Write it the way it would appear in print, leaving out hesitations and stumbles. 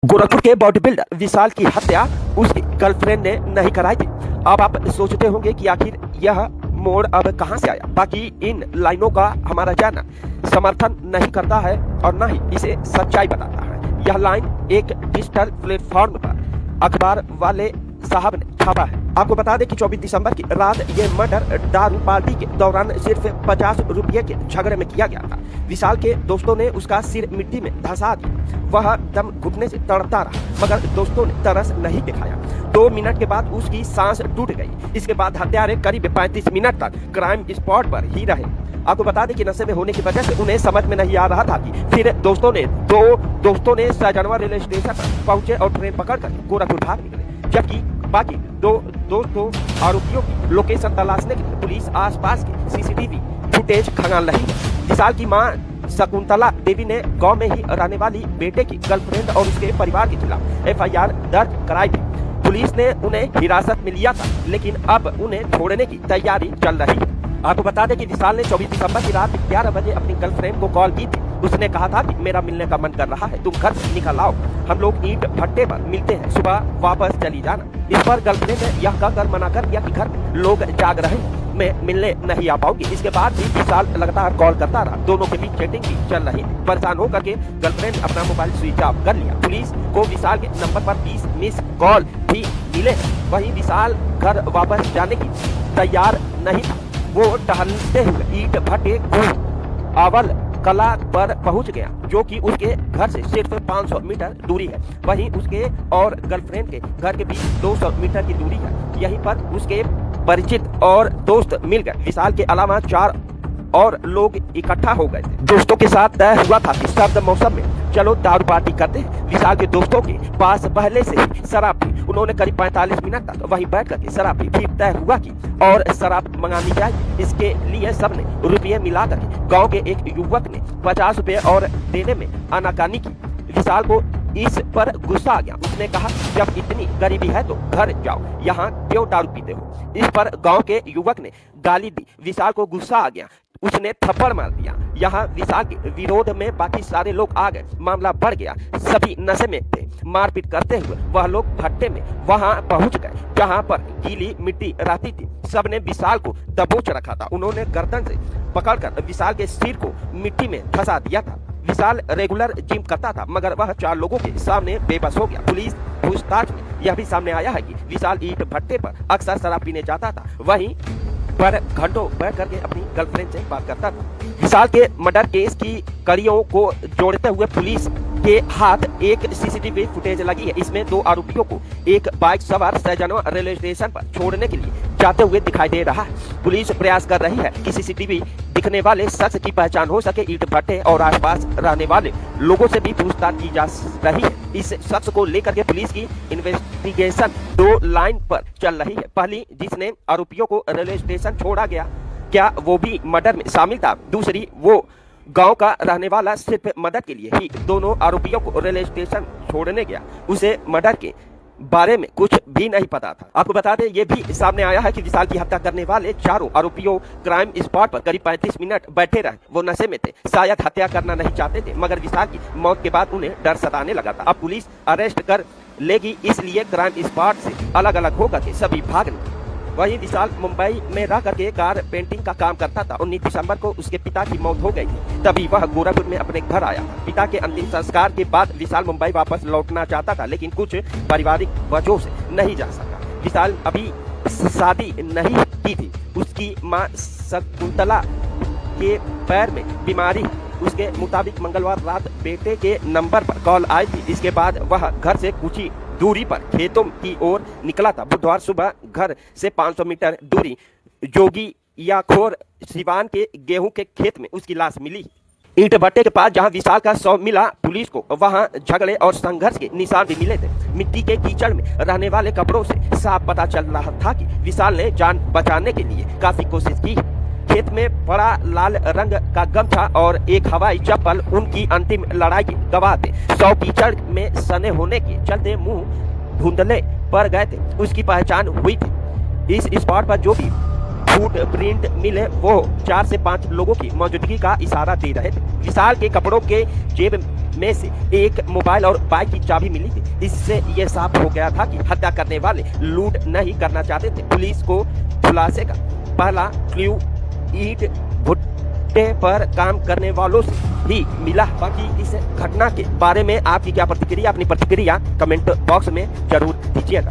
गोरखपुर के body builder विशाल की हत्या उसकी गर्लफ्रेंड ने नहीं कराई थी। अब आप सोचते होंगे कि आखिर यह मोड़ अब कहां से आया। बाकी इन लाइनों का हमारा चैनल समर्थन नहीं करता है और न ही इसे सच्चाई बताता है। यह लाइन एक डिजिटल प्लेटफॉर्म पर अखबार वाले साहब ने छापा है। आपको बता दें कि 24 दिसंबर की रात ये मर्डर दारू पार्टी के दौरान सिर्फ 50 रुपये के झगड़े में किया गया था। विशाल के दोस्तों ने उसका सिर मिट्टी में धंसा दिया। वह दम घुटने से तड़पता रहा, मगर दोस्तों ने तरस नहीं दिखाया। 2 मिनट के बाद उसकी सांस टूट गई। इसके बाद हत्यारे करीब 35 मिनट तक क्राइम स्पॉट पर ही रहे। आपको बता दें कि नशे में होने की वजह से उन्हें समझ में नहीं आ रहा था कि फिर दोस्तों ने सहजनवा रेलवे स्टेशन पर पहुंचे और ट्रेन पकड़कर गोरखपुर भाग निकले। जबकि बाकी दोस्तों आरोपियों की लोकेशन तलाशने के लिए पुलिस आसपास की सीसीटीवी फुटेज खंगाल रही है। विशाल की मां शकुंतला देवी ने गांव में ही रहने वाली बेटे की गर्लफ्रेंड और उसके परिवार के खिलाफ FIR दर्ज कराई थी। पुलिस ने उन्हें हिरासत में लिया था, लेकिन अब उन्हें छोड़ने की तैयारी चल रही है। आपको बता दें कि विशाल ने 24 दिसंबर की रात 11 बजे अपनी गर्लफ्रेंड को कॉल की थी। उसने कहा था कि मेरा मिलने का मन कर रहा है, तुम घर से निकल आओ, हम लोग ईंट भट्टे पर मिलते हैं, सुबह वापस चली जाना। इस पर गर्लफ्रेंड ने यह कहकर मना कर दिया कि घर में लोग जाग रहे हैं, मैं मिलने नहीं आ पाऊंगी। इसके बाद भी विशाल लगातार कॉल करता रहा। दोनों के बीच चैटिंग भी चल रही थी। परेशान होकर के गर्लफ्रेंड ने अपना मोबाइल स्विच ऑफ कर लिया। पुलिस को विशाल के नंबर पर 20 मिस कॉल भी मिले। वहीं विशाल घर वापस जाने की तैयार नहीं था। वो टहलते हुए ईंट भट्टे अवल कला पर पहुंच गया, जो कि उसके घर से सिर्फ 500 मीटर दूरी है। वहीं उसके और गर्लफ्रेंड के घर के बीच 200 मीटर की दूरी है। यहीं पर उसके परिचित और दोस्त मिल गए। विशाल के अलावा 4 और लोग इकट्ठा हो गए थे। दोस्तों के साथ तय हुआ था कि सर्द मौसम में चलो दारू पार्टी करते हैं। विशाल के दोस्तों के पास पहले से ही शराब थी। उन्होंने करीब 45 मिनट तक वहीं बैठ करके शराब पी। फिर तय हुआ कि और शराब मंगानी चाहिए। इसके लिए सबने रुपये मिलाकर गांव के एक युवक ने 50 रुपये और देने में आनाकानी की। विशाल को इस पर गुस्सा आ गया। उसने कहा, जब इतनी गरीबी है तो घर जाओ, यहाँ क्यों दारू पीते हो। इस पर गांव के युवक ने गाली दी। विशाल को गुस्सा आ गया, उसने थप्पड़ मार दिया। यहाँ विशाल के विरोध में बाकी सारे लोग आ गए। मामला बढ़ गया। सभी नशे में थे। मारपीट करते हुए वह लोग भट्टे में वहां पहुंच गए, जहां पर गीली मिट्टी रहती थी। सबने विशाल को दबोच रखा था। उन्होंने गर्दन से पकड़कर विशाल के सिर को मिट्टी में धंसा दिया था। विशाल रेगुलर जिम करता था, मगर वह 4 लोगों के सामने बेबस हो गया। पुलिस पूछताछ में यह भी सामने आया है कि विशाल ईंट भट्टे पर अक्सर शराब पीने जाता था, वहीं पर घंटों बैठ करके अपनी गर्लफ्रेंड से बात करता था। विशाल के मर्डर केस की कड़ियों को जोड़ते हुए पुलिस के हाथ एक सीसीटीवी फुटेज लगी है। इसमें 2 आरोपियों को एक बाइक सवार सहजनवा रेलवे स्टेशन पर छोड़ने के लिए जाते हुए दिखाई दे रहा है। पुलिस प्रयास कर रही है कि सीसीटीवी दिखने वाले शख्स की पहचान हो सके। ईंट भट्टे और आसपास रहने वाले लोगों से भी पूछताछ की जा रही है। इस शख्स को लेकर के पुलिस की इन्वेस्टिगेशन 2 लाइन पर चल रही है। पहली, जिसने आरोपियों को रेलवे स्टेशन छोड़ा गया, क्या वो भी मर्डर में शामिल था। दूसरी, वो गांव का रहने वाला सिर्फ मदद के लिए ही दोनों आरोपियों को रेलवे स्टेशन छोड़ने गया। उसे मर्डर के बारे में कुछ भी नहीं पता था। आपको बता दें, ये भी सामने आया है कि विशाल की हत्या करने वाले 4 आरोपियों क्राइम स्पॉट पर करीब 35 मिनट बैठे रहे। वो नशे में थे, शायद हत्या करना नहीं चाहते थे, मगर विशाल की मौत के बाद उन्हें डर सताने लगा था। अब पुलिस अरेस्ट कर लेगी, इसलिए क्राइम स्पॉट से अलग अलग होकर के सभी भाग निकले। वहीं विशाल मुंबई में रह करके कार पेंटिंग का काम करता था। 19 दिसंबर को उसके पिता की मौत हो गई थी। तभी वह गोरखपुर में अपने घर आया। पिता के अंतिम संस्कार के बाद विशाल मुंबई वापस लौटना चाहता था, लेकिन कुछ पारिवारिक वजहों से नहीं जा सका। विशाल अभी शादी नहीं की थी। उसकी मां शकुंतला के पैर में बीमारी है। उसके मुताबिक मंगलवार रात बेटे के नंबर पर कॉल आई थी। इसके बाद वह घर से कुछ ही दूरी पर खेतों की ओर निकला था। बुधवार सुबह घर से 500 मीटर दूरी जोगी या खोर सिवान के गेहूं के खेत में उसकी लाश मिली। ईंट भट्टे के पास जहां विशाल का शव मिला, पुलिस को वहां झगड़े और संघर्ष के निशान भी मिले थे। मिट्टी के कीचड़ में रहने वाले कपड़ों से साफ पता चल रहा था कि विशाल ने जान बचाने के लिए काफी कोशिश की। खेत में पड़ा लाल रंग का गमछा और एक हवाई चप्पल उनकी अंतिम लड़ाई के गवाह थे। शव कीचड़ में सने होने के चलते मुंह धुंधले पड़ गए थे। उसकी पहचान हुई थी। इस स्पॉट पर जो भी फुटप्रिंट मिले वो 4 से 5 लोगों की मौजूदगी का इशारा दे रहे थे। विशाल के कपड़ों के जेब में से एक मोबाइल और बाइक की चाबी मिली थी। इससे यह साफ हो गया था कि हत्या करने वाले लूट नहीं करना चाहते थे। पुलिस को खुलासे का पहला क्लू ईंट भुट्टे पर काम करने वालों से ही मिला। बाकी इस घटना के बारे में आपकी क्या प्रतिक्रिया, अपनी प्रतिक्रिया कमेंट बॉक्स में जरूर दीजिएगा।